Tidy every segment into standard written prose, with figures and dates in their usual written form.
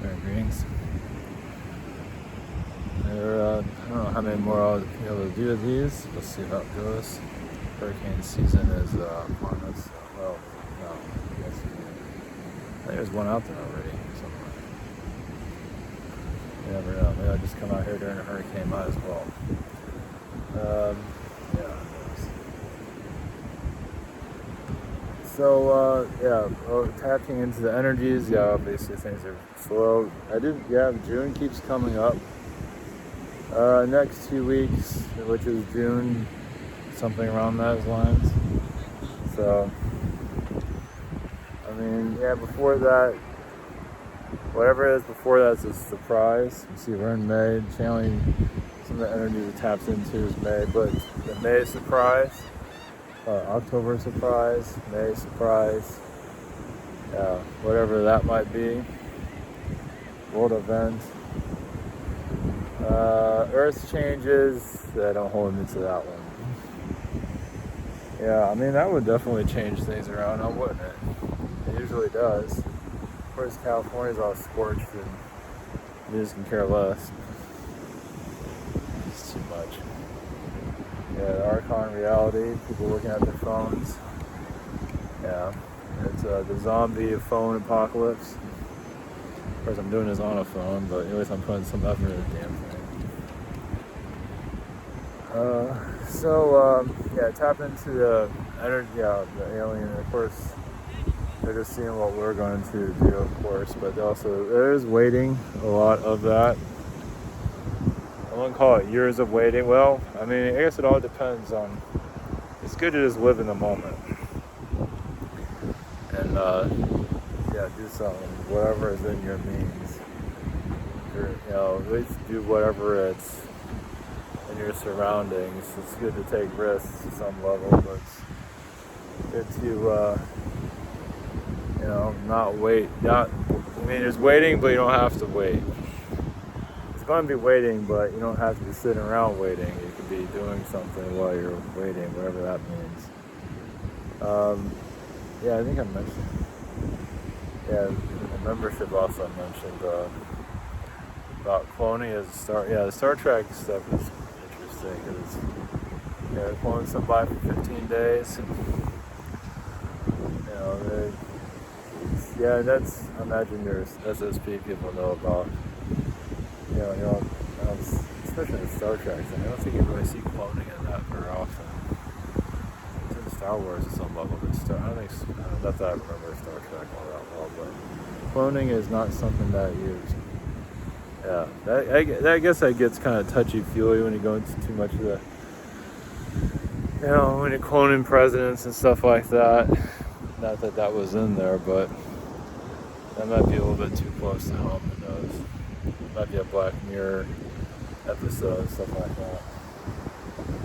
Greetings. I don't know how many more I'll be able to do of these. We'll see how it goes. Hurricane season is upon us. Well, no, I guess I think there's one out there already somewhere. You never know. Maybe I'll just come out here during a hurricane. Might as well. Yeah. So, tapping into the energies, obviously things are slow. June keeps coming up. Next 2 weeks, which is June, something around those lines. So, before that, whatever it is before that's a surprise. You see, we're in May, channeling some of the energy that taps into is May, but the May surprise, October surprise, May surprise, whatever that might be, world event, Earth changes, don't hold me to that one. That would definitely change things around, now wouldn't it? It usually does. Of course, California's all scorched and you just can care less. It's too much. The Archon reality, people looking at their phones. It's the zombie phone apocalypse. Of course, I'm doing this on a phone, but at least I'm putting some effort into the damn thing. Tap into the energy, the alien. Of course, they're just seeing what we're going to do, of course, but also there is waiting, a lot of that. I wouldn't call it years of waiting. Well, I guess it all depends on. It's good to just live in the moment and do something, whatever is in your means. At least do whatever it's in your surroundings. It's good to take risks to some level, but it's good to not wait. There's waiting, but you don't have to wait. It's going to be waiting, but you don't have to be sitting around waiting. You can be doing something while you're waiting, whatever that means. I think I mentioned. The membership also mentioned about cloning as a Star. The Star Trek stuff is interesting because they're cloning somebody for 15 days. That's. I imagine your SSP people know about. Especially in Star Trek, I don't think you really see cloning in that very often. It's in Star Wars at some level, but I don't think. Not that I remember Star Trek all that well, but cloning is not something that used. I guess that gets kind of touchy-feely when you go into too much of the, when you're cloning presidents and stuff like that. Not that that was in there, but that might be a little bit too close to home. Who knows? Might be a Black Mirror episode, stuff like that.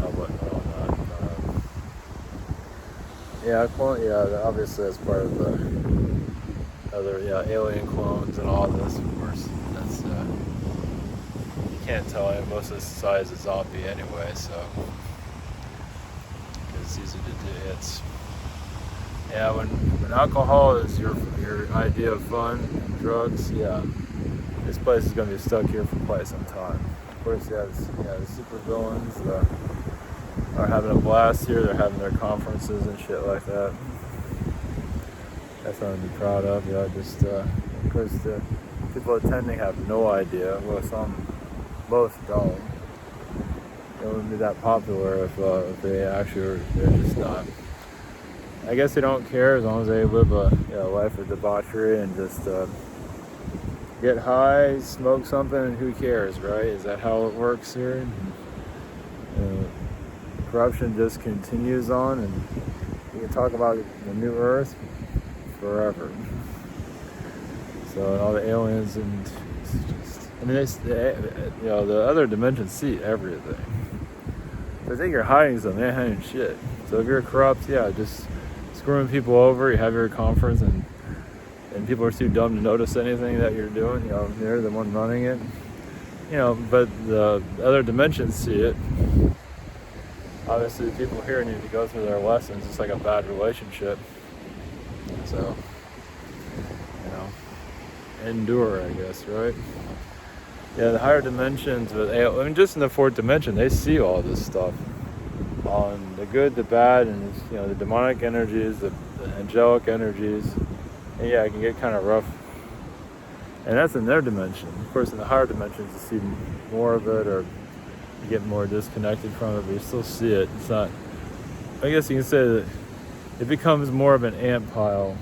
I wouldn't know that. Obviously that's part of the other, alien clones and all this, of course. That's, you can't tell, most of the society is a zombie anyway, so it's easy to do. It's, when alcohol is your idea of fun, and drugs, this place is going to be stuck here for quite some time. Of course, the super villains are having a blast here. They're having their conferences and shit like that. That's something to be proud of. Of course, the people attending have no idea. Well, most don't. It wouldn't be that popular if they actually they're just not. I guess they don't care as long as they live a life of debauchery and just get high, smoke something, and who cares, right? Is that how it works here? Corruption just continues on, and you can talk about the new Earth forever. So all the aliens and the other dimensions see everything. If they think you're hiding something, they ain't hiding shit. So if you're corrupt, just screwing people over, you have your conference and people are too dumb to notice anything that you're doing, they're the one running it. But the other dimensions see it. Obviously, the people here need to go through their lessons. It's like a bad relationship. So, endure, I guess, right? Yeah, the higher dimensions, but I mean, just in the fourth dimension, they see all this stuff on the good, the bad, and the demonic energies, the angelic energies. And yeah, it can get kind of rough, and that's in their dimension. Of course, in the higher dimensions, you see more of it, or you get more disconnected from it, but you still see it. It's not. I guess you can say that it becomes more of an ant pile.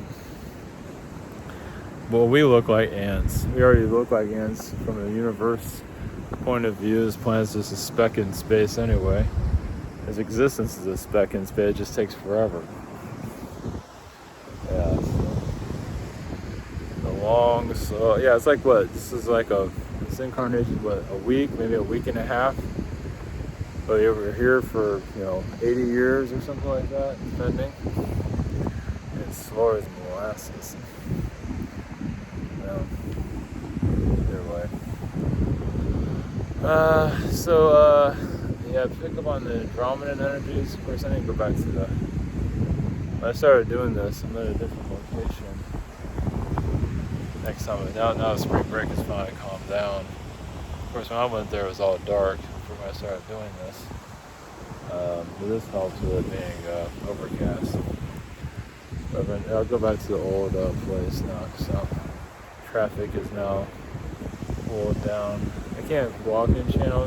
Well, we look like ants. We already look like ants from a universe point of view. This planet's just a speck in space anyway. Its existence is a speck in space. It just takes forever. Yeah. So it's like what? This is like this incarnation, a week, maybe a week and a half. But we're here for 80 years or something like that, depending. It's slow as molasses. Either way. Pick up on the Andromedan energies. Of course, I need to go back to when I started doing this, I'm at a different location. Next time, now spring break has finally calmed down. Of course, when I went there, it was all dark before I started doing this. But this helps with it being overcast. But I'll go back to the old place now. So traffic is now pulled down. I can't walk in channel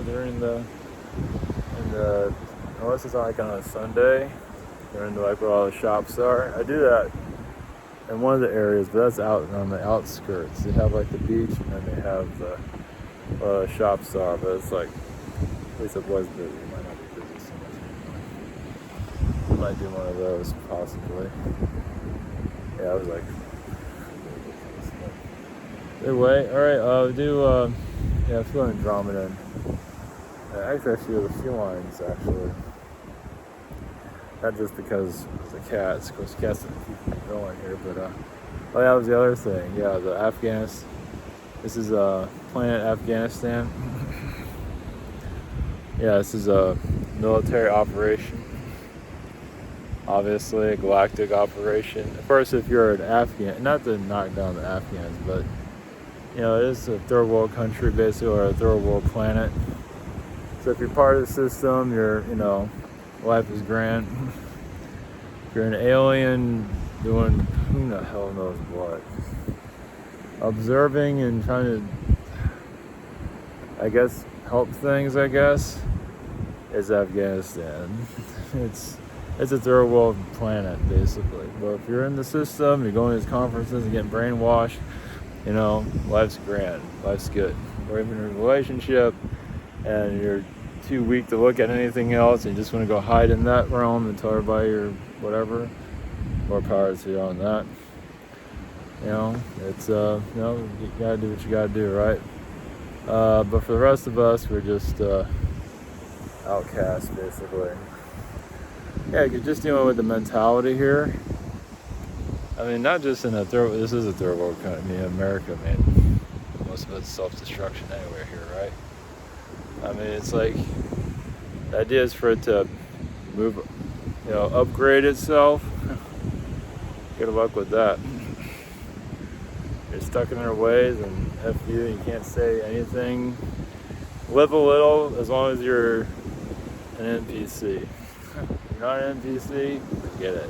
unless it's like on a Sunday, during where all the shops are. I do that in one of the areas, but that's out on the outskirts. They have like the beach, and then they have the shops are, but it's like, at least it was busy. It might not be busy so much anymore. I might do one of those, possibly. Yeah, I was like, anyway, alright, I'll do, I feel Andromedan. Actually, I feel the felines, actually. Not just because of the cats. Of course, cats don't keep me going here, but, that was the other thing. Yeah, the Afghanistan. This is planet Afghanistan. Yeah, this is a military operation. Obviously, a galactic operation. Of course, if you're an Afghan, not to knock down the Afghans, but, it is a third world country, basically, or a third world planet. So if you're part of the system, life is grand. If you're an alien doing who the hell knows what, observing and trying to, I guess, help things, is Afghanistan. It's a third world planet, basically. But if you're in the system, you're going to these conferences and getting brainwashed, life's grand, life's good. Or even in a relationship, and you're too weak to look at anything else, and you just want to go hide in that realm and tell everybody you're whatever. More power to you on that. It's you gotta do what you gotta do, right? But for the rest of us, we're just outcasts, basically. Yeah, you're just dealing with the mentality here. I mean, not just in this is a third world country. America, most of it's self-destruction anywhere here, right? I mean, it's like, the idea is for it to move, upgrade itself. Good luck with that. You're stuck in their ways, and F you can't say anything. Live a little, as long as you're an NPC. If you're not an NPC, forget it.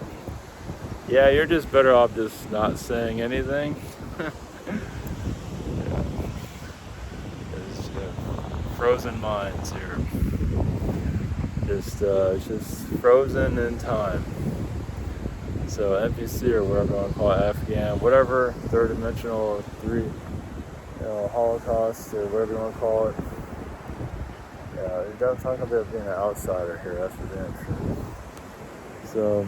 Yeah, you're just better off just not saying anything. Frozen minds here. Just frozen in time. So NPC, or whatever you want to call it, Afghan, whatever, third dimensional, Holocaust, or whatever you want to call it. Yeah, you're talking about being an outsider here. That's for damn sure. So.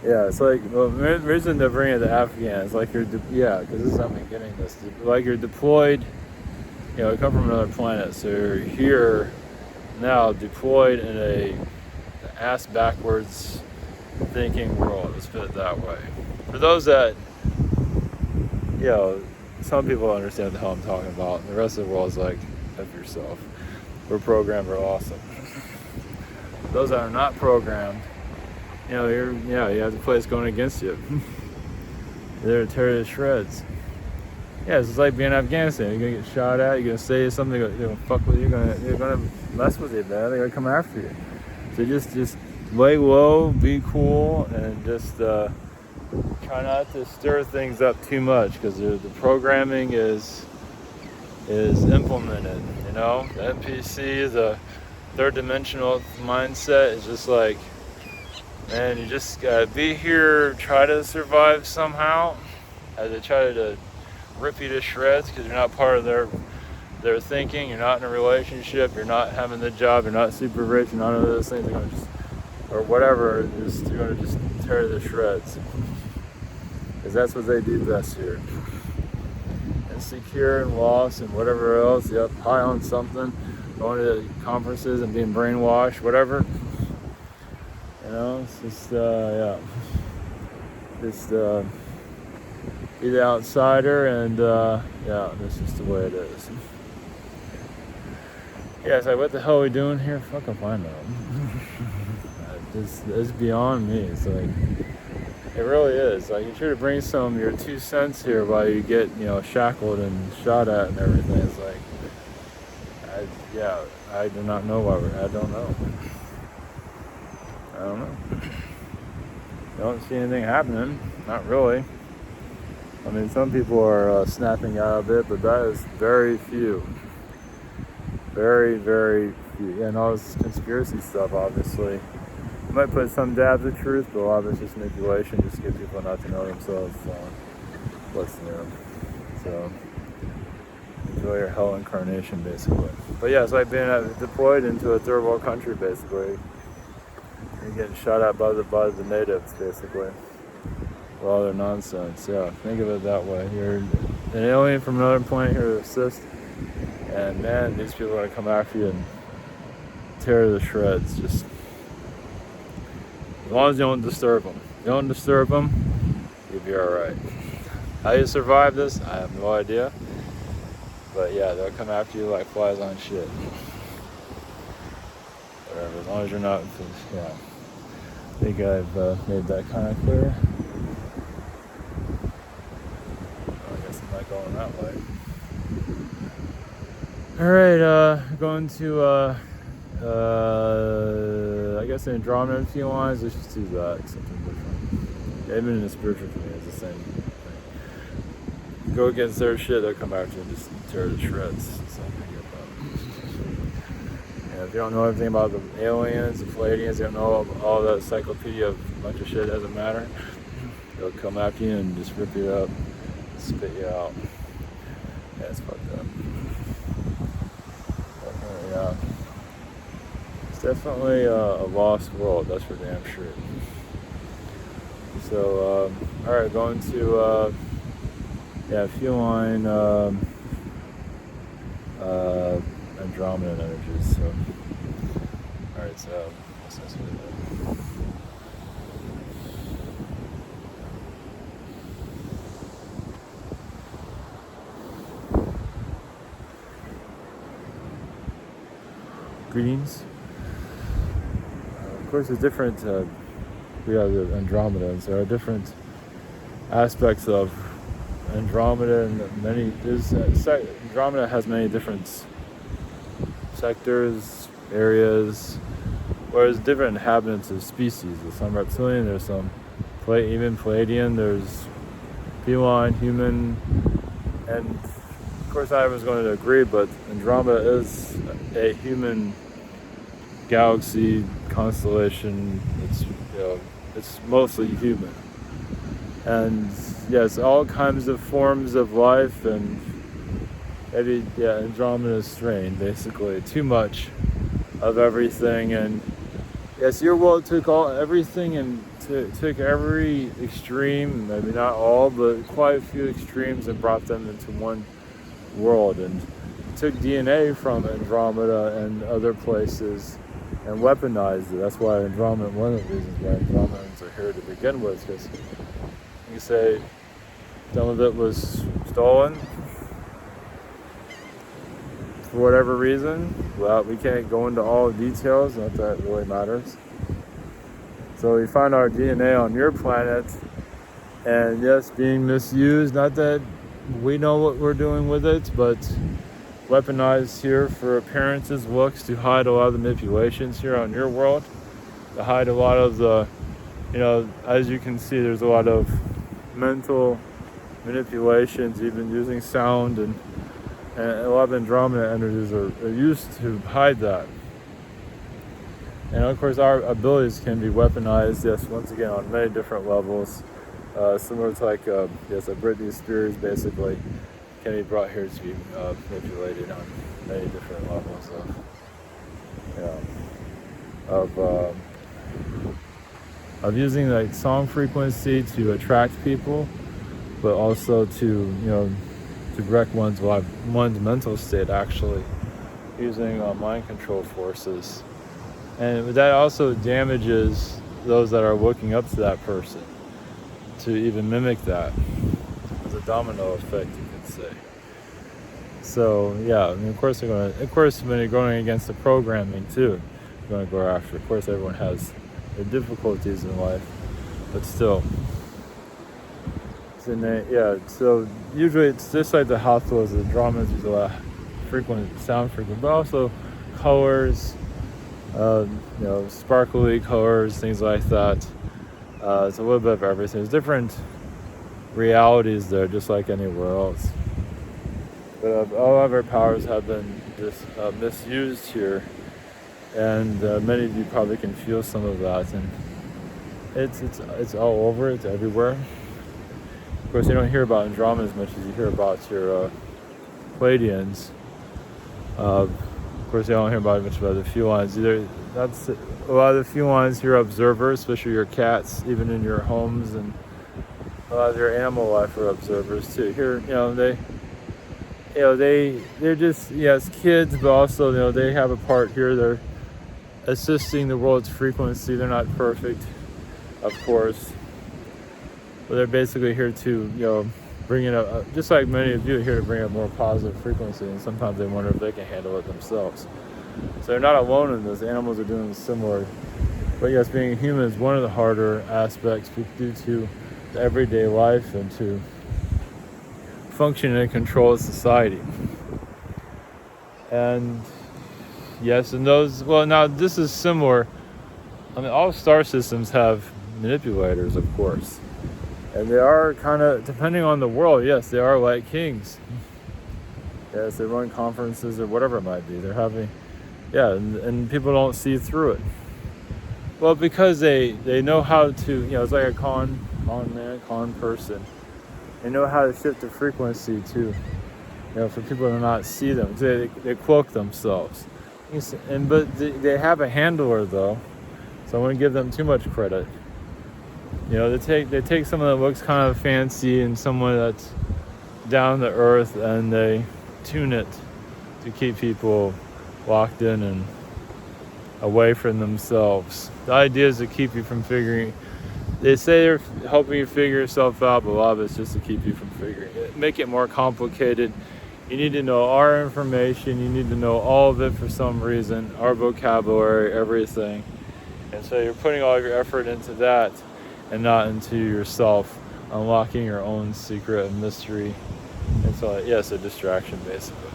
Yeah, it's like, the reason to bring it to Afghans, like because this is how I'm getting this. Like you're deployed, you come from another planet, so you're here now deployed in a ass backwards thinking world, let's put it that way. For those that, some people understand what the hell I'm talking about, and the rest of the world is like, F yourself. We're programmed, we're awesome. Those that are not programmed, you have the place going against you. They're to tear you to shreds. Yeah, it's just like being in Afghanistan. You're gonna get shot at. You're gonna say something. They're gonna fuck with you. They're gonna mess with you, man. They're gonna come after you. So just lay low, be cool, and just try not to stir things up too much, because the programming is implemented. You know, the NPC, the third dimensional mindset is just like, man, you just gotta be here, try to survive somehow, as they try to rip you to shreds because you're not part of their thinking. You're not in a relationship. You're not having the job. You're not super rich. None of those things are gonna just, or whatever, you're gonna just tear to shreds, because that's what they do best here. Insecure and lost and whatever else. Yep, high on something, going to conferences and being brainwashed, whatever. You know, it's just just be the outsider, and yeah, that's just the way it is. Yeah, it's like, what the hell are we doing here? Fuck if I know. It's beyond me. It's like, it really is. Like, you try to bring some of your 2 cents here while you get, shackled and shot at and everything. It's like, I do not know why I don't know. I don't know. Don't see anything happening. Not really. I mean, some people are snapping out of it, but that is very few. Very, very few. And all this conspiracy stuff, obviously. You might put some dabs of truth, but a lot of it's just manipulation, just to get people not to know themselves what's new. So, enjoy your hell incarnation, basically. But yeah, it's like being deployed into a third world country, basically. You're getting shot at by the natives, basically. For all their nonsense. Yeah, think of it that way. You're an alien from another planet here to assist, and man, these people are gonna come after you and tear to the shreds. Just as long as you don't disturb them. If you don't disturb them, you'll be alright. How you survive this, I have no idea. But yeah, they'll come after you like flies on shit. Whatever, as long as you're not, yeah. I think I've made that kind of clear. Going that way. Alright, going to I guess the Andromeda few lines. Let's just do that, something different. Even in the spiritual community, it's the same thing. Go against their shit, they'll come after you and just tear to shreds. Something about. If you don't know anything about the aliens, the Palladians, you don't know all that encyclopedia of a bunch of shit, doesn't matter. They'll come after you and just rip you up. Spit you out. Yeah, it's fucked up. Yeah. It's definitely a lost world, that's for damn sure. So, alright, going to, feline, Andromeda energies. So, alright, so, what's this with it? Greetings. Of course, there's different. We have the Andromeda, and so there are different aspects of Andromeda, and Andromeda has many different sectors, areas, where there's different inhabitants of species. There's some reptilian, there's some even Palladian, there's feline, human, and of course, I was going to agree, but Andromeda is a human galaxy constellation. It's mostly human, and yes, all kinds of forms of life, and maybe Andromeda's strain, basically too much of everything. And yes, your world took everything and took every extreme, maybe not all, but quite a few extremes, and brought them into one world, and took DNA from Andromeda and other places and weaponized it. That's why Andromeda, one of the reasons why Andromedans are here to begin with, because you say some of it was stolen for whatever reason. Well, we can't go into all the details, not that it really matters. So we find our DNA on your planet, and yes, being misused, not that we know what we're doing with it, but weaponized here for appearances, looks, to hide a lot of the manipulations here on your world, to hide a lot of the, as you can see, there's a lot of mental manipulations, even using sound, and a lot of Andromeda energies are used to hide that. And of course, our abilities can be weaponized, yes, once again, on many different levels. Similar to like, a Britney Spears, basically, can be brought here to be manipulated on many different levels of using like song frequency to attract people, but also to wreck one's mental state, actually, using mind control forces. And that also damages those that are looking up to that person, to even mimic that. As a domino effect, you could say. So yeah, of course when you're going against the programming too, you're going to go after. Of course, everyone has their difficulties in life, but still. So usually it's just like the hospitals, the dramas use a lot of sound frequency, but also colors, sparkly colors, things like that. It's a little bit of everything. There's different realities there, just like anywhere else. But all of our powers have been just misused here, and many of you probably can feel some of that. And it's all over. It's everywhere. Of course, you don't hear about Andromeda as much as you hear about your Pleiadians. Of course, you don't hear about much about the felines either. That's a lot of the felines here are observers, especially your cats, even in your homes, and a lot of your animal life are observers too. Here, they're just as kids, but also they have a part here. They're assisting the world's frequency. They're not perfect, of course, but they're basically here to bring it up, just like many of you are here to bring up more positive frequency. And sometimes they wonder if they can handle it themselves. So they're not alone in this. Animals are doing similar. But yes, being a human is one of the harder aspects due to the everyday life and to function and control of society. And yes, and now this is similar. All star systems have manipulators, of course. And they are kind of, depending on the world, yes, they are like kings. Yes, they run conferences or whatever it might be. They're having, and people don't see through it. Well, because they know how to, it's like a con person. They know how to shift the frequency to, for people to not see them. They cloak themselves. But they have a handler though, so I wouldn't give them too much credit. They take someone that looks kind of fancy and someone that's down to earth, and they tune it to keep people locked in and away from themselves. The idea is to keep you from figuring. They say they're helping you figure yourself out, but a lot of it's just to keep you from figuring it. Make it more complicated. You need to know our information. You need to know all of it for some reason. Our vocabulary, everything. And so you're putting all of your effort into that, and not into yourself, unlocking your own secret and mystery. And so, it's a distraction, basically.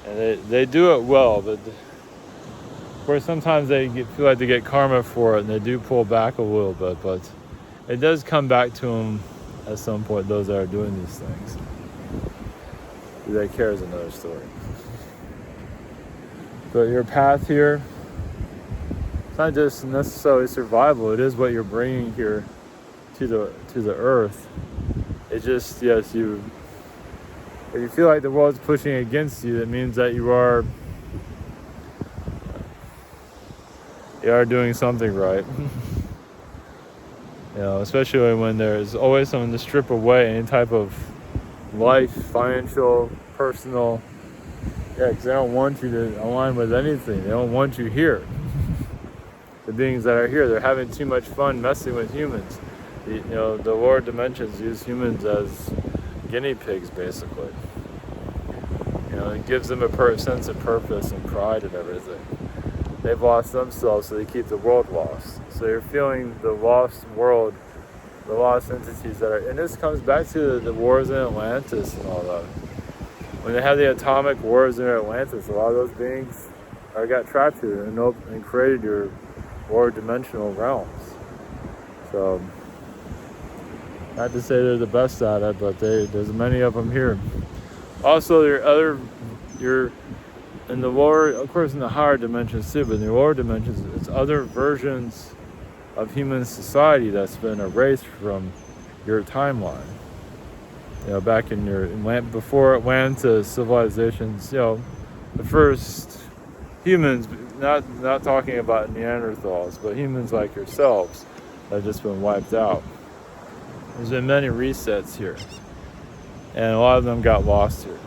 And they do it well, but of course sometimes they feel like they get karma for it, and they do pull back a little bit, but it does come back to them at some point, those that are doing these things. Do they care is another story. But your path here, it's not just necessarily survival. It is what you're bringing here to the earth. It just, if you feel like the world's pushing against you, that means that you are doing something right. Especially when there's always someone to strip away any type of life, financial, personal. Because they don't want you to align with anything. They don't want you here. The beings that are here, they're having too much fun messing with humans. The lower dimensions use humans as guinea pigs, basically. It gives them a sense of purpose and pride and everything. They've lost themselves, so they keep the world lost. So you're feeling the lost world the lost entities that are, and this comes back to the wars in Atlantis and all that. When they had the atomic wars in Atlantis, a lot of those beings got trapped here and created your more dimensional realms. So, not to say they're the best at it, but there's many of them here. Also, you're in the lower, of course, in the higher dimensions too, but in the lower dimensions, it's other versions of human society that's been erased from your timeline. Back in before Atlantis civilizations, the first humans, not talking about Neanderthals, but humans like yourselves that have just been wiped out. There's been many resets here, and a lot of them got lost here.